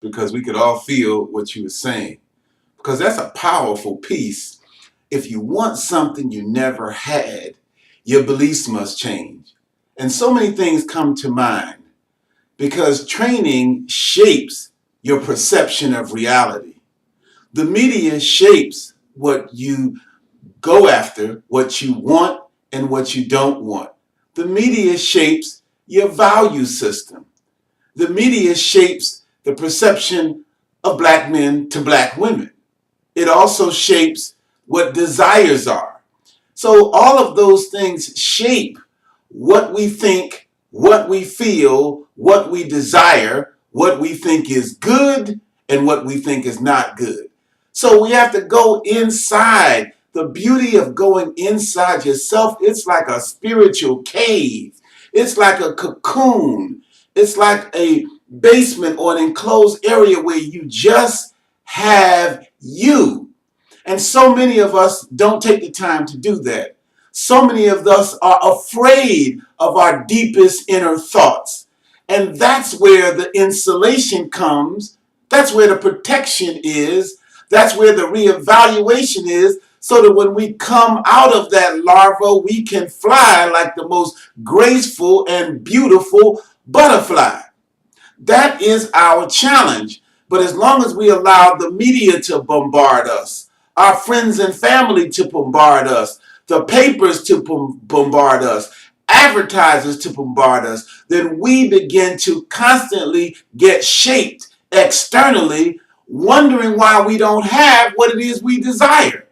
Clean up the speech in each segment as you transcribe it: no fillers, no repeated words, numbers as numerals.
because we could all feel what you were saying. Because that's a powerful piece. If you want something you never had, your beliefs must change. And so many things come to mind because training shapes your perception of reality. The media shapes what you go after, what you want, and what you don't want. The media shapes your value system. The media shapes the perception of black men to black women. It also shapes what desires are. So all of those things shape what we think, what we feel, what we desire, what we think is good, and what we think is not good. So we have to go inside. The beauty of going inside yourself, it's like a spiritual cave. It's like a cocoon. It's like a basement or an enclosed area where you just have you. And so many of us don't take the time to do that. So many of us are afraid of our deepest inner thoughts. And that's where the insulation comes. That's where the protection is. That's where the reevaluation is, so that when we come out of that larva, we can fly like the most graceful and beautiful butterfly. That is our challenge. But as long as we allow the media to bombard us, our friends and family to bombard us, the papers to bombard us, advertisers to bombard us, then we begin to constantly get shaped externally, wondering why we don't have what it is we desire.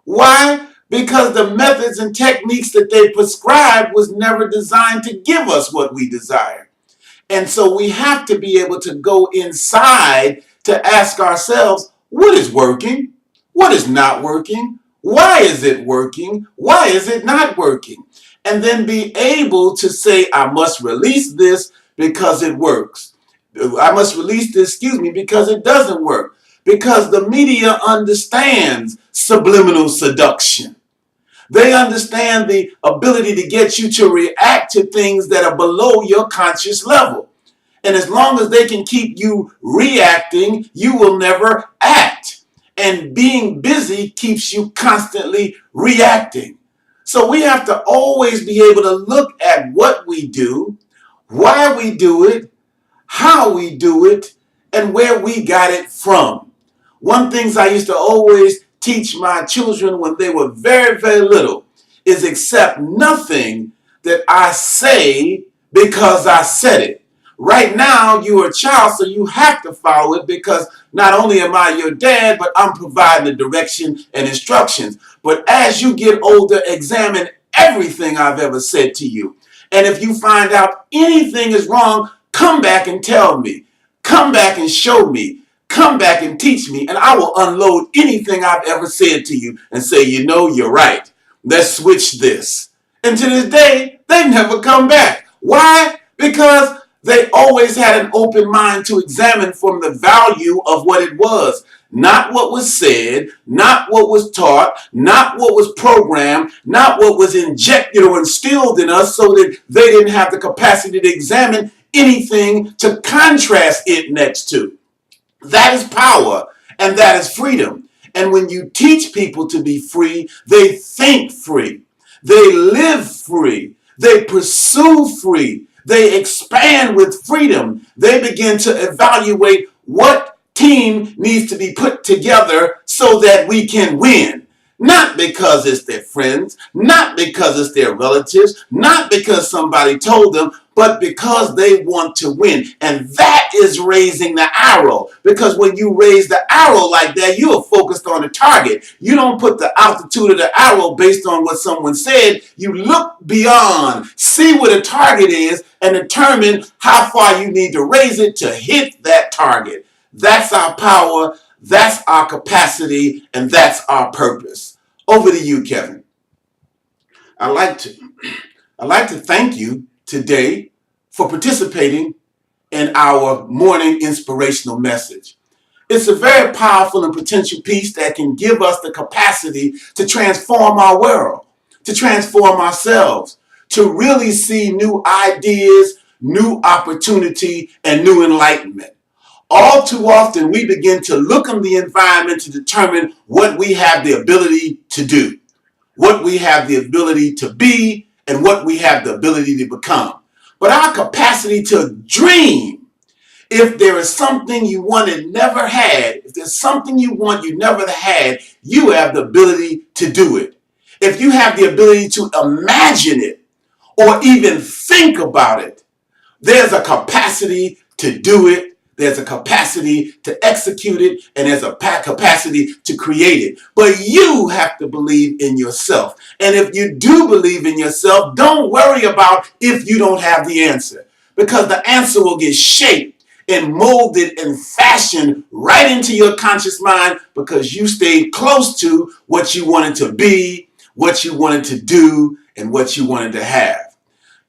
Why? Because the methods and techniques that they prescribed was never designed to give us what we desire. And so we have to be able to go inside to ask ourselves, what is working? What is not working? Why is it working? Why is it not working? And then be able to say, I must release this because it works. I must release this, because it doesn't work. Because the media understands subliminal seduction. They understand the ability to get you to react to things that are below your conscious level. And as long as they can keep you reacting, you will never act. And being busy keeps you constantly reacting. So we have to always be able to look at what we do, why we do it, how we do it, and where we got it from. One thing I used to always teach my children when they were very, very little is accept nothing that I say because I said it. Right now, you're a child, so you have to follow it because not only am I your dad, but I'm providing the direction and instructions. But as you get older, examine everything I've ever said to you. And if you find out anything is wrong, come back and tell me. Come back and show me. Come back and teach me, and I will unload anything I've ever said to you and say, you know, you're right. Let's switch this. And to this day, they never come back. Why? Because they always had an open mind to examine from the value of what it was. Not what was said, not what was taught, not what was programmed, not what was injected or instilled in us so that they didn't have the capacity to examine anything to contrast it next to. That is power, and that is freedom. And when you teach people to be free, they think free, they live free, they pursue free, they expand with freedom. They begin to evaluate what team needs to be put together so that we can win. Not because it's their friends, not because it's their relatives, not because somebody told them, but because they want to win. And that is raising the arrow. Because when you raise the arrow like that, you are focused on the target. You don't put the altitude of the arrow based on what someone said. You look beyond, see where the target is, and determine how far you need to raise it to hit that target. That's our power. That's our capacity, and that's our purpose. Over to you, Kevin. I'd like to thank you today for participating in our morning inspirational message. It's a very powerful and potential piece that can give us the capacity to transform our world, to transform ourselves, to really see new ideas, new opportunity, and new enlightenment. All too often, we begin to look in the environment to determine what we have the ability to do, what we have the ability to be, and what we have the ability to become. But our capacity to dream, if there is something you wanted, never had, if there's something you want you never had, you have the ability to do it. If you have the ability to imagine it or even think about it, there's a capacity to do it. There's a capacity to execute it, and there's a capacity to create it. But you have to believe in yourself. And if you do believe in yourself, don't worry about if you don't have the answer, because the answer will get shaped and molded and fashioned right into your conscious mind, because you stayed close to what you wanted to be, what you wanted to do, and what you wanted to have.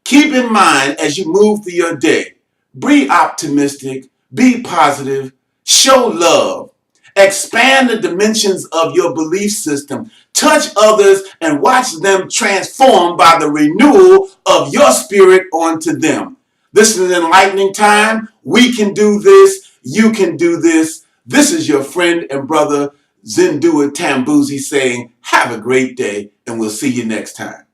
Keep in mind as you move through your day, be optimistic, be positive, show love, expand the dimensions of your belief system, touch others and watch them transformed by the renewal of your spirit onto them. This is enlightening time. We can do this. You can do this. This is your friend and brother Zindua Tambuzi saying, have a great day, and we'll see you next time.